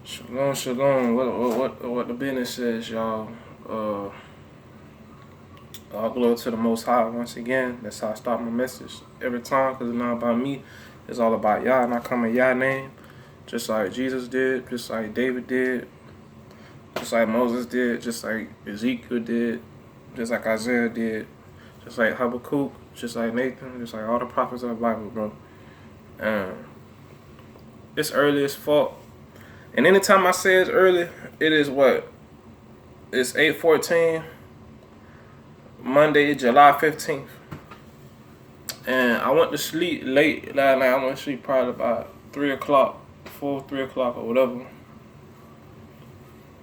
Shalom, shalom. What the business says, y'all. All glory to the Most High once again. That's how I start my message every time, because it's not about me. It's all about Yah, and I come in Yah name, just like Jesus did, just like David did, just like Moses did, just like Ezekiel did, just like Isaiah did, just like Habakkuk, just like Nathan, just like all the prophets of the Bible, bro. It's early as fuck. And anytime I say it's early, it is what? It's 8:14, Monday, July 15th. And I went to sleep late last night. I went to sleep probably about 3 o'clock, 3 o'clock or whatever. You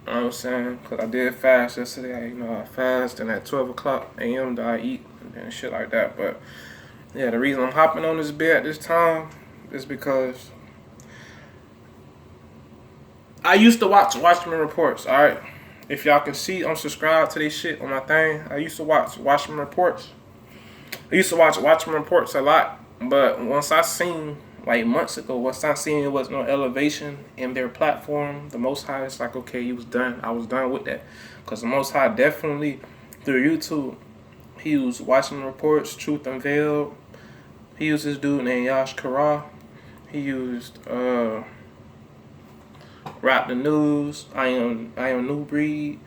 know what I'm saying? Because I did fast yesterday. I fast, and at 12 o'clock a.m. I eat and shit like that. But yeah, the reason I'm hopping on this bed at this time is because I used to watch Watchman reports, alright? If y'all can see, I'm subscribed to this shit on my thing. I used to watch Watchman reports. I used to watch Watchman reports a lot, but once I seen, like months ago, once I seen it was no elevation in their platform, the Most High is like, okay, he was done. I was done with that. Because the Most High definitely, through YouTube, he used Watchman reports, Truth Unveiled. He used this dude named Yash Kara. He used, Rap the News, I am New Breed.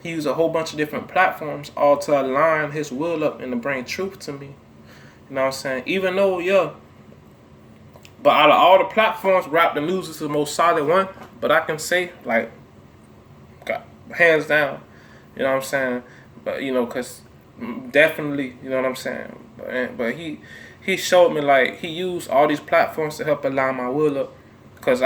He used a whole bunch of different platforms all to align his will up and to bring truth to me. You know what I'm saying? Even though, but out of all the platforms, Rap the News is the most solid one. But I can say, like, got hands down. You know what I'm saying? But, because definitely, you know what I'm saying? But he showed me, like, he used all these platforms to help align my will up. Because,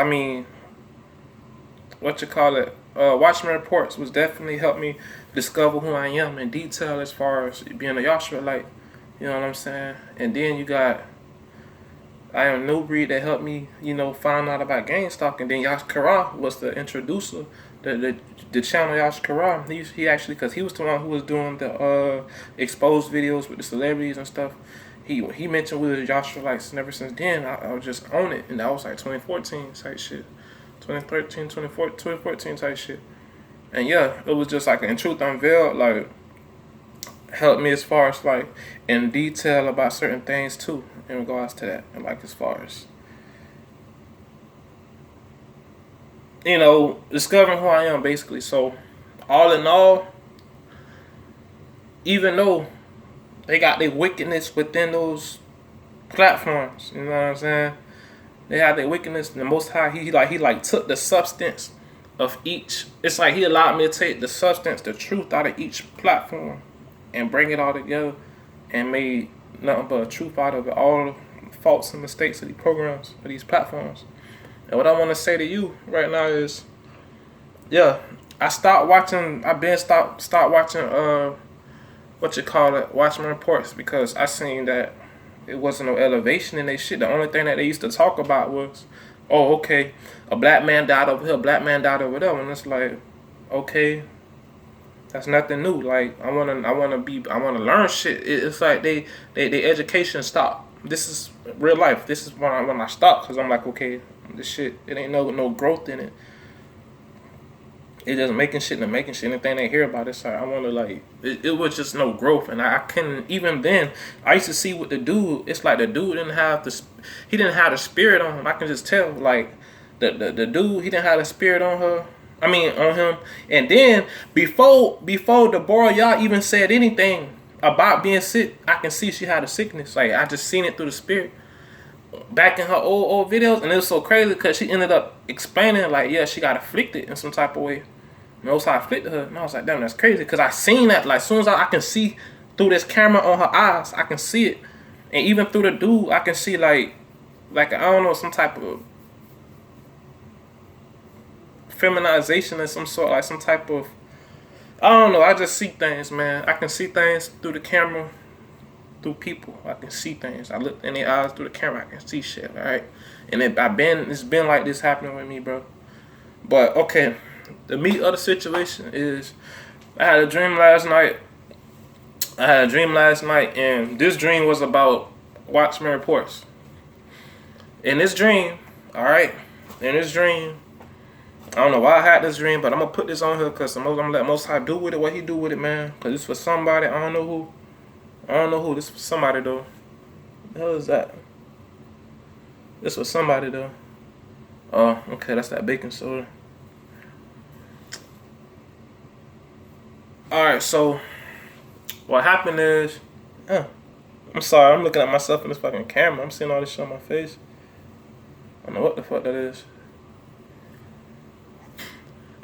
Watchman Reports was definitely helped me discover who I am in detail as far as being a Yahshua light. You know what I'm saying? And then you got I Am New Breed that helped me, find out about GameStop. And then Yash Kara was the introducer, the channel Yash Kara. He actually, because he was the one who was doing the exposed videos with the celebrities and stuff. He mentioned we were Yahshua lights, and ever since then I was just on it. And that was like 2014 type shit. 2013, 2014 type shit. And yeah, it was just like in Truth Unveiled, like, helped me as far as like in detail about certain things too in regards to that. And like as far as, discovering who I am basically. So all in all, even though they got their wickedness within those platforms, you know what I'm saying? They had their wickedness, and the Most High, he took the substance of each. It's like he allowed me to take the substance, the truth out of each platform and bring it all together and made nothing but a truth out of it, all the faults and mistakes of these programs, of these platforms. And what I want to say to you right now is, I've been stopped watching, Watchman Reports, because I seen that it wasn't no elevation in their shit. The only thing that they used to talk about was, oh, okay, a black man died over here, a black man died over there. And it's like, okay, that's nothing new. Like, I wanna learn shit. It's like they education stopped. This is real life. This is when I stopped, because I'm like, okay, this shit, it ain't no growth in it. It just making shit. Anything they hear about, it's like, I want to, like, it was just no growth. And I couldn't, even then, I used to see with the dude, it's like the dude didn't have the spirit on him. I can just tell, like, the dude, he didn't have the spirit on him. And then, before the boy, y'all even said anything about being sick, I can see she had a sickness. Like, I just seen it through the spirit. Back in her old videos, and it was so crazy because she ended up explaining, like, yeah, she got afflicted in some type of way. Most High afflicted her, and I was like, damn, that's crazy, because I seen that, like, as soon as I can see through this camera on her eyes, I can see it, and even through the dude, I can see like I don't know, some type of feminization of some sort, like some type of, I don't know, I just see things, man. I can see things through the camera, through people. I can see things. I look in their eyes through the camera, I can see shit, alright? And it's been like this happening with me, bro. But okay, the meat of the situation is, I had a dream last night, and this dream was about Watchman Reports. In this dream, alright, don't know why I had this dream, but I'm gonna put this on here because I'm gonna let Most High do with it what He do with it, man. Cause it's for somebody. I don't know who. I don't know who. This is for somebody though. The hell is that? This was somebody though. Oh, okay, that's that baking soda. Alright, so what happened is, I'm sorry, I'm looking at myself in this fucking camera. I'm seeing all this shit on my face. I don't know what the fuck that is.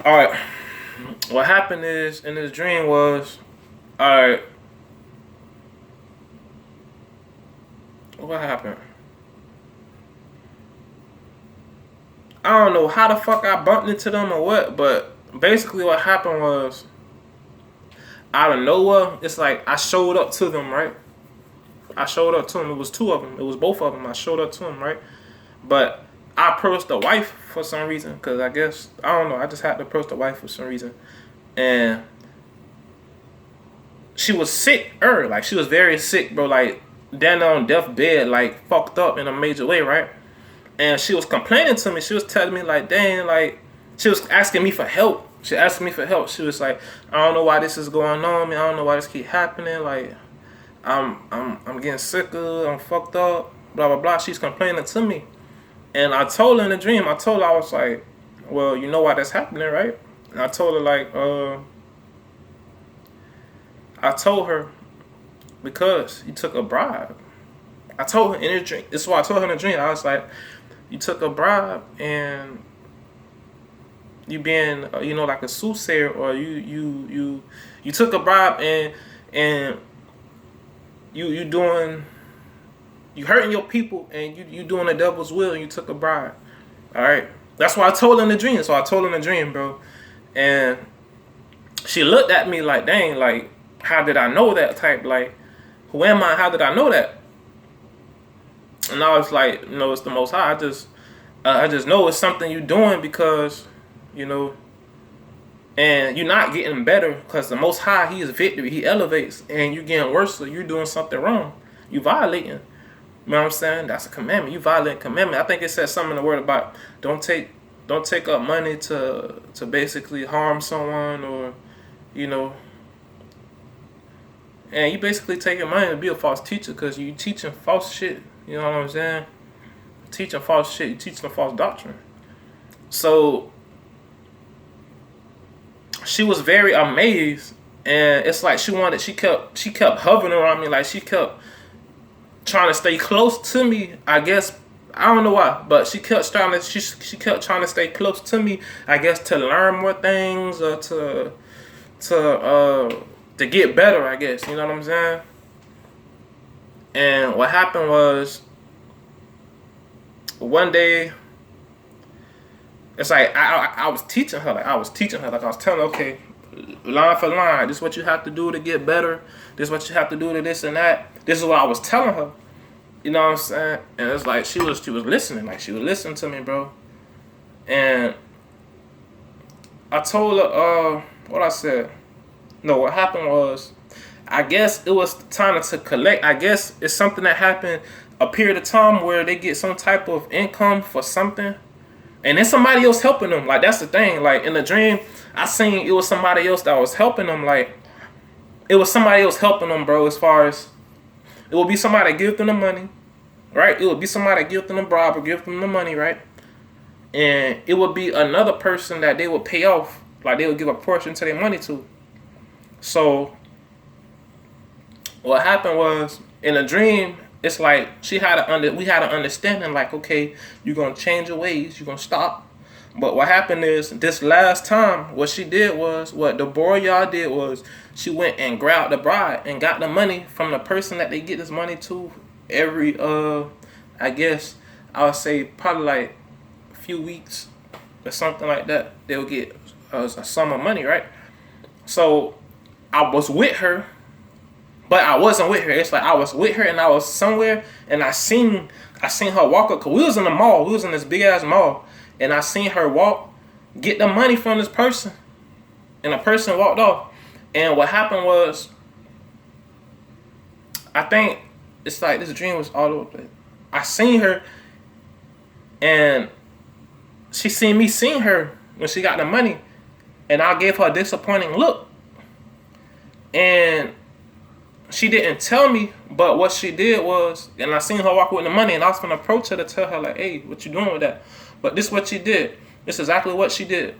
Alright, what happened is, in this dream was, alright, what happened? I don't know how the fuck I bumped into them or what, but basically what happened was, out of nowhere, it's like I showed up to them, right? I showed up to them. It was two of them. It was both of them. I showed up to them, right? But I approached the wife for some reason, because I guess, I don't know, I just had to approach the wife for some reason. And she was sick, like she was very sick, bro, like down on deathbed, like fucked up in a major way, right? And she was complaining to me. She was telling me like, dang, like she was asking me for help. She asked me for help. She was like, I don't know why this is going on, man. I don't know why this keep happening. Like, I'm getting sicker. I'm fucked up. Blah blah blah. She's complaining to me, and I told her in the dream. I told her, I was like, well, you know why that's happening, right? And I told her like, I told her because you took a bribe. I told her in the dream. This is why I told her in the dream. I was like, you took a bribe and you being, you know, like a soothsayer, or you took a bribe and you doing, you hurting your people, and you doing the devil's will, and you took a bribe. All right, that's why I told her in the dream. So I told her in the dream, bro, and she looked at me like, dang, like how did I know that? Type like, who am I? How did I know that? And I was like, you know, it's the Most High. I just know it's something you're doing because, you know, and you're not getting better because the Most High, He is victory. He elevates, and you're getting worse, so you're doing something wrong. You violating. You know what I'm saying? That's a commandment. You violate a commandment. I think it says something in the word about don't take up money to basically harm someone, or, you know, and you basically taking money to be a false teacher because you teaching false shit. You know what I'm saying? Teaching false shit. You teaching a false doctrine. So she was very amazed, and it's like she kept hovering around me, like she kept trying to stay close to me. I guess I don't know why, but she kept trying to stay close to me. I guess to learn more things, or to get better. I guess, you know what I'm saying. And what happened was, one day, it's like I was teaching her, like I was telling her, okay, line for line, this is what you have to do to get better. This is what you have to do to this and that. This is what I was telling her. You know what I'm saying? And it's like she was listening, like she was listening to me, bro. And I told her, what I said. No, what happened was, I guess it was time to collect. I guess it's something that happened a period of time where they get some type of income for something, and then somebody else helping them. Like that's the thing. Like in the dream, I seen it was somebody else that was helping them. Like it was somebody else helping them, bro. As far as it would be somebody that give them the money, right? It would be somebody that give them the bribe or give them the money, right? And it would be another person that they would pay off, like they would give a portion to their money to. So what happened was, in a dream, it's like we had an understanding, like, okay, you're gonna change your ways, you're gonna stop. But what happened is, this last time, what she did was, what Deborah y'all did was, she went and grabbed the bride and got the money from the person that they get this money to every I guess I would say probably like a few weeks or something like that. They'll get a sum of money, right? So I was with her, but I wasn't with her. It's like I was with her and I was somewhere, and I seen her walk up, cause we was in the mall. We was in this big ass mall, and I seen her walk, get the money from this person, and the person walked off. And what happened was, I think it's like this dream was all over the place. I seen her, and she seen me seeing her, when she got the money, and I gave her a disappointing look, and she didn't tell me, but what she did was, and I seen her walk with the money, and I was gonna approach her to tell her like, hey, what you doing with that? But this is what she did. This is exactly what she did.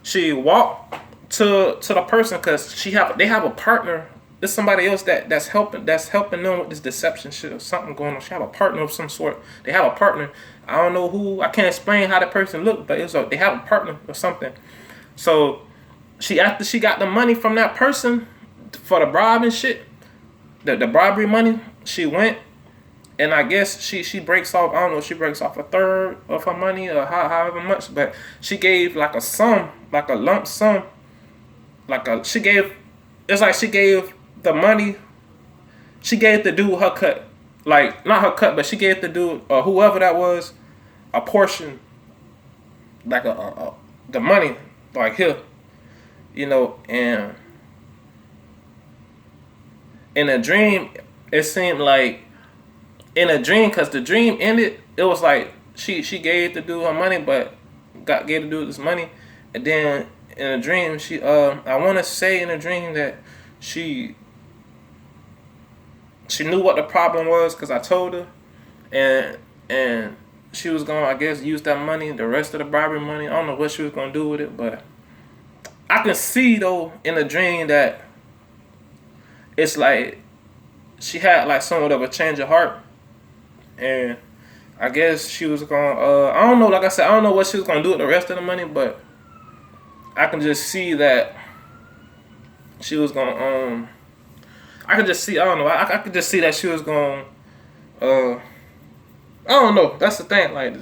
She walked to the person because they have a partner. There's somebody else that's helping them with this deception shit or something going on. She have a partner of some sort. They have a partner. I don't know who. I can't explain how that person looked, but they have a partner or something. So after she got the money from that person for the bribe and shit, the bribery money, she went, and I guess she breaks off, I don't know, she breaks off a third of her money or however much, but she gave like a sum, like a lump sum, she gave the money, she gave the dude her cut, like not her cut, but she gave the dude or whoever that was a portion, like the money, like here, and in a dream, it seemed like in a dream, because the dream ended, it was like she gave the dude her money, but gave the dude this money, and then in a dream, I want to say in a dream that she knew what the problem was because I told her, and she was gonna, I guess, use that money, the rest of the bribery money. I don't know what she was gonna do with it, but I can see though in the dream that it's like she had like somewhat of a change of heart, and I guess she was gonna I don't know, like I said, I don't know what she was gonna do with the rest of the money, but I can just see that she was gonna I could just see, I don't know, I could just see that she was gonna I don't know, that's the thing, like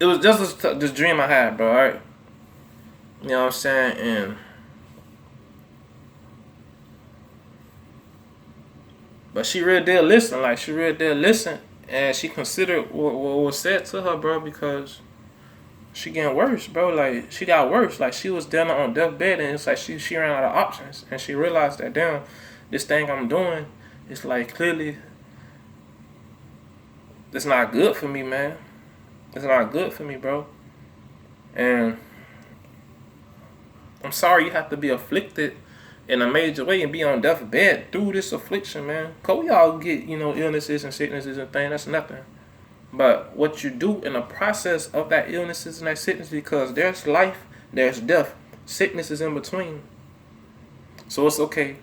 it was just this dream I had, bro, alright? You know what I'm saying? And but she really did listen, and she considered what was said to her, bro, because she getting worse, bro. Like, she got worse. Like, she was down on deathbed, and it's like she ran out of options, and she realized that, damn, this thing I'm doing is like clearly it's not good for me, man. It's not good for me, bro. And I'm sorry you have to be afflicted in a major way and be on deathbed through this affliction, man. Cause we all get, illnesses and sicknesses and things. That's nothing. But what you do in the process of that illnesses and that sickness, because there's life, there's death. Sickness is in between. So it's okay.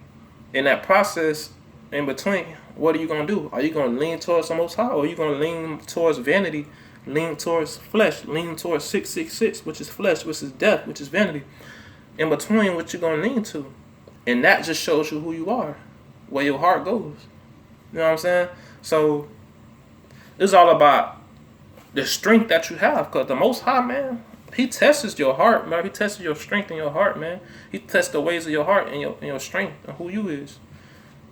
In that process, in between, what are you going to do? Are you going to lean towards the Most High, or are you going to lean towards vanity, lean towards flesh, lean towards 666, which is flesh, which is death, which is vanity? In between, what you going to lean to? And that just shows you who you are, where your heart goes. You know what I'm saying? So it's all about the strength that you have, because the Most High, man, He tests your heart, man. He tests your strength in your heart, man. He tests the ways of your heart and your strength and who you is.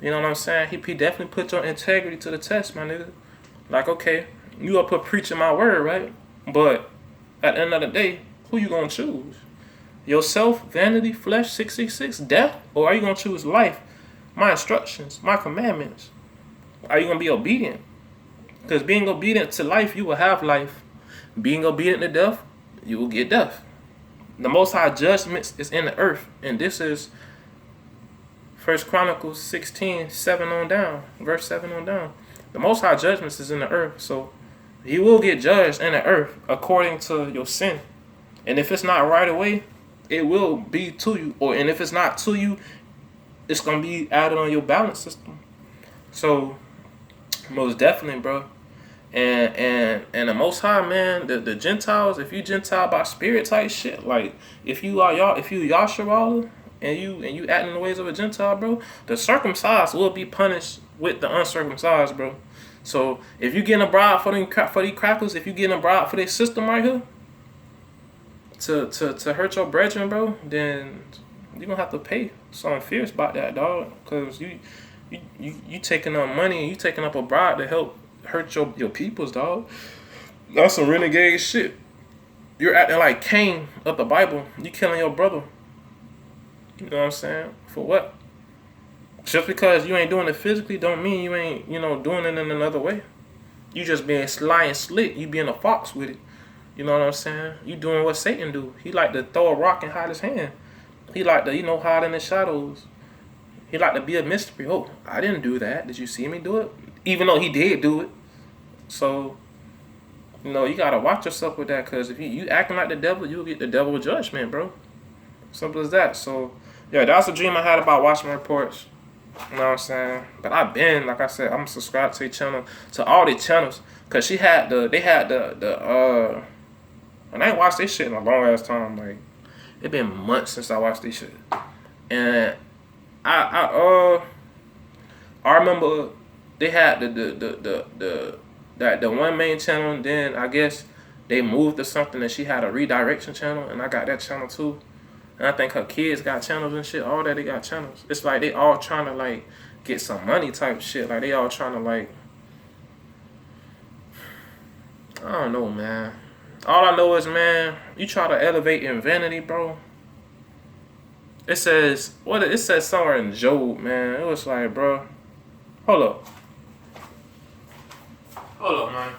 You know what I'm saying? He definitely put your integrity to the test, my nigga. Like, okay, you up here preaching my word, right? But at the end of the day, who you gonna choose? Yourself, vanity, flesh, 666, death? Or are you going to choose life, my instructions, my commandments? Are you going to be obedient? Because being obedient to life, you will have life. Being obedient to death, you will get death. The Most High judgment is in the earth. And this is 1 Chronicles 16, 7 on down. Verse 7 on down. The Most High judgment is in the earth. So you will get judged in the earth according to your sin. And if it's not right away, it will be to you, and if it's not to you, it's gonna be added on your balance system. So, most definitely, bro. And the Most High, man, the Gentiles, if you Gentile by spirit type shit, like if you Yasharala and you acting in the ways of a Gentile, bro, the circumcised will be punished with the uncircumcised, bro. So if you getting a bribe for these crackers, if you getting a bribe for this system right here, to hurt your brethren, bro, then you're gonna have to pay something fierce about that, dog. Cause you taking up money and you taking up a bribe to help hurt your peoples, dog. That's some renegade shit. You're acting like Cain of the Bible. You killing your brother. You know what I'm saying? For what? Just because you ain't doing it physically don't mean you ain't, doing it in another way. You just being sly and slick. You being a fox with it. You know what I'm saying? You doing what Satan do. He like to throw a rock and hide his hand. He like to, hide in the shadows. He like to be a mystery. Oh, I didn't do that. Did you see me do it? Even though he did do it. So, you gotta watch yourself with that, because if you acting like the devil, you'll get the devil judgment, bro. Simple as that. So, yeah, that's a dream I had about Watchman reports. You know what I'm saying? But I've been, like I said, I'm subscribed to a channel, to all the channels, because they had and I ain't watched this shit in a long ass time. Like, it been months since I watched this shit. And I remember they had the one main channel, and then I guess they moved to something, and she had a redirection channel, and I got that channel too. And I think her kids got channels and shit. All that, they got channels. It's like they all trying to like get some money type shit. Like they all trying to like, I don't know, man. All I know is, man, you try to elevate in vanity, bro. It says somewhere in Job, man. It was like, bro, hold up, man.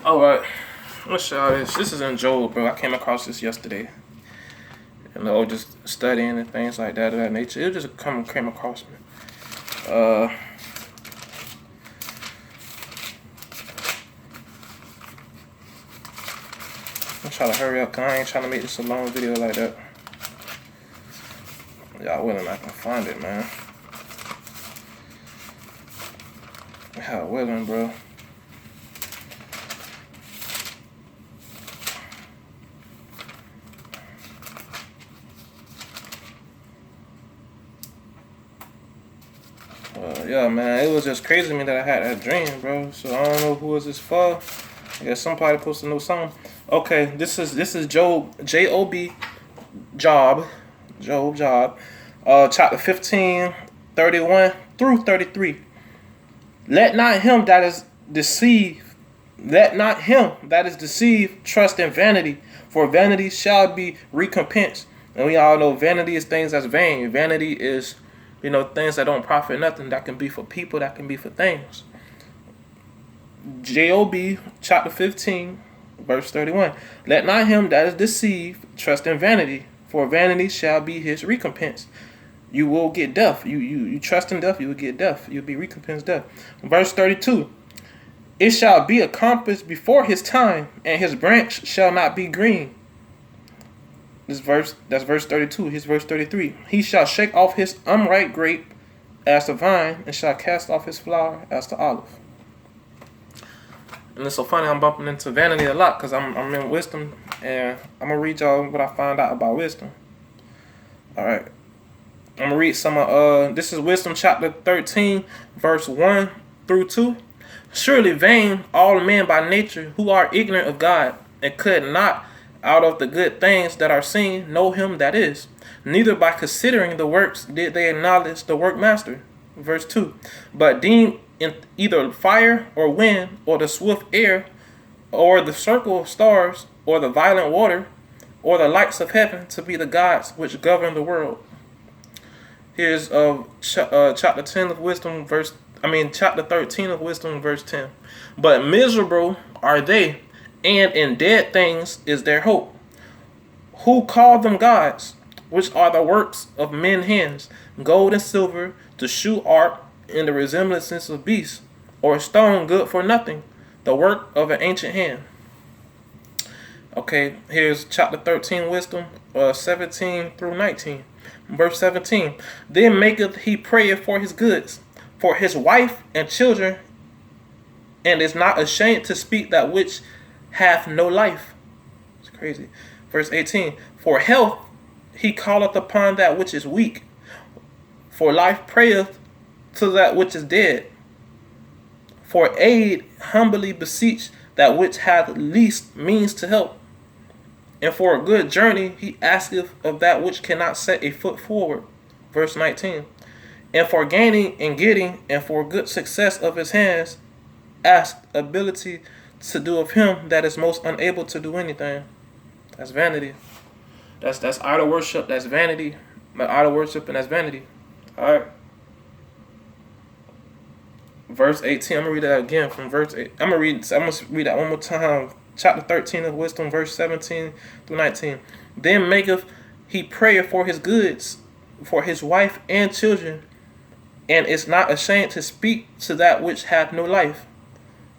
All right, let's show this. This is in Job, bro. I came across this yesterday. Just studying and things like that of that nature. It just came across me. I'm trying to hurry up, cause I ain't trying to make this a long video like that. Y'all willing, I can find it, man. Y'all willing, bro. Yeah, man, it was just crazy to me that I had that dream, bro. So I don't know who was this for. I guess somebody supposed to know something. Okay, this is Job, Job, chapter 15, 31 through 33. Let not him that is deceived trust in vanity, for vanity shall be recompensed. And we all know vanity is things that's vain. Vanity is, things that don't profit nothing. That can be for people, that can be for things. Job chapter 15, verse 31. Let not him that is deceived trust in vanity, for vanity shall be his recompense. You will get death. You trust in death, you will get death. You'll be recompensed death. Verse 32. It shall be accomplished before his time, and his branch shall not be green. That's verse 32. Here's verse 33. He shall shake off his unripe grape as the vine, and shall cast off his flower as the olive. And it's so funny, I'm bumping into vanity a lot, because I'm in wisdom, and I'm going to read y'all what I found out about wisdom. Alright. I'm going to read some of, this is Wisdom chapter 13, verse 1 through 2. Surely vain all men by nature who are ignorant of God, and could not out of the good things that are seen know him that is. Neither by considering the works did they acknowledge the workmaster. Verse 2. But deemed in either fire or wind, or the swift air, or the circle of stars, or the violent water, or the lights of heaven to be the gods which govern the world. Here's chapter 10 of wisdom, chapter 13 of wisdom, verse 10. But miserable are they, and in dead things is their hope. Who call them gods, which are the works of men's hands, gold and silver, to shew art in the resemblances of beasts, or stone good for nothing, the work of an ancient hand. Okay, here's chapter 13 wisdom, 17 through 19. Verse 17. Then maketh he prayer for his goods, for his wife and children, and is not ashamed to speak that which hath no life. It's crazy. Verse 18. For health he calleth upon that which is weak, for life prayeth to that which is dead. For aid humbly beseech that which hath least means to help. And for a good journey he asketh of that which cannot set a foot forward. Verse 19. And for gaining and getting, and for good success of his hands, ask ability to do of him that is most unable to do anything. That's vanity. That's idol worship. That's vanity. Idol worship, and that's vanity. All right. Verse 18. I'm gonna read that again from verse 8. I'm gonna read that one more time. Chapter 13 of Wisdom, verse 17 through 19. Then maketh he prayer for his goods, for his wife and children, and is not ashamed to speak to that which hath no life.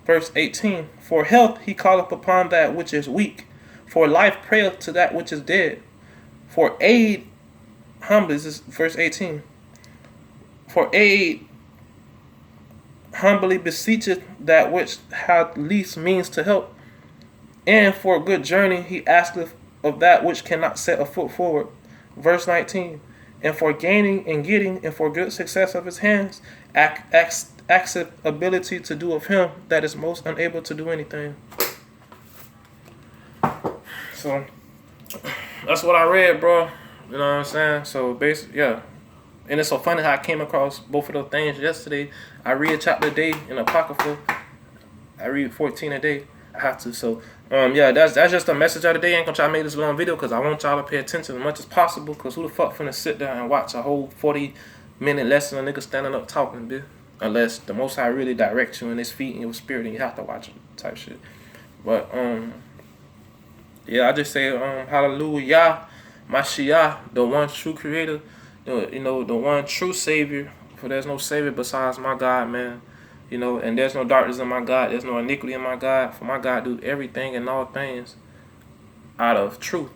Verse 18. For health he calleth upon that which is weak, for life prayeth to that which is dead. For aid humbly, this is verse 18. For aid humbly beseecheth that which hath least means to help. And for a good journey he asketh of that which cannot set a foot forward. Verse 19. And for gaining and getting, and for good success of his hands, asketh ability to do of him that is most unable to do anything. So that's what I read, bro. You know what I'm saying? So basically, yeah. And it's so funny how I came across both of those things yesterday. I read a chapter a day in Apocrypha. I read 14 a day. I have to. So yeah, that's just a message of the day. I ain't gonna try to make this long video because I want y'all to pay attention as much as possible. Because who the fuck finna sit there and watch a whole 40-minute lesson of niggas standing up talking, bitch? Unless the Most High really directs you in His feet and your spirit, and you have to watch it, type shit. But yeah, I just say hallelujah, Mashiach, the one true Creator, the one true Savior. For there's no Savior besides my God, man. And there's no darkness in my God. There's no iniquity in my God. For my God do everything and all things out of truth.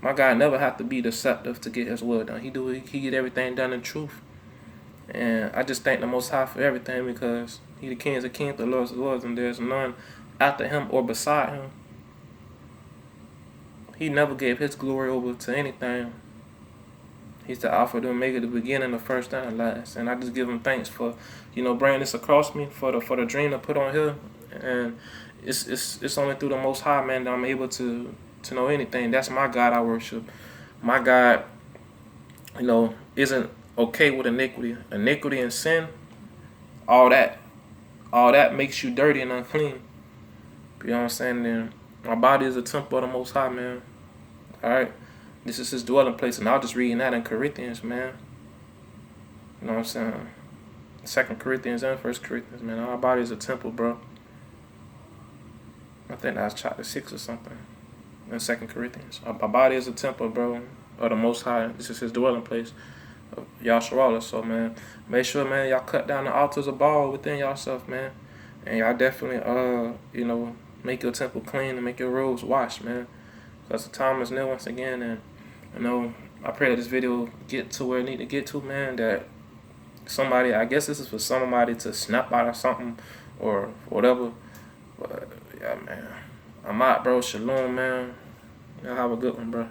My God never have to be deceptive to get His will done. He get everything done in truth. And I just thank the Most High for everything, because He the King of kings, the Lord of lords, and there's none after Him or beside Him. He never gave His glory over to anything. He's the Alpha, the Omega, the beginning, the first and the last. And I just give Him thanks for, bringing this across me, for the dream to put on here. And it's only through the Most High, man, that I'm able to know anything. That's my God I worship. My God, isn't okay with iniquity. Iniquity and sin, all that makes you dirty and unclean. You know what I'm saying? Then my body is a temple of the Most High, man. All right. This is His dwelling place, and I'll just reading that in Corinthians, man. You know what I'm saying? 2 Corinthians and 1 Corinthians, man. Our body is a temple, bro. I think that's chapter 6 or something in 2 Corinthians. Our body is a temple, bro, of the Most High. This is His dwelling place, Yahshua. So, man, make sure, man, y'all cut down the altars of Baal within yourself, man. And y'all definitely, make your temple clean and make your robes washed, man. Because the time is near once again, and I pray that this video get to where it need to get to, man. That somebody, I guess this is for somebody to snap out of something or whatever. But yeah, man, I'm out, bro. Shalom, man. Y'all have a good one, bro.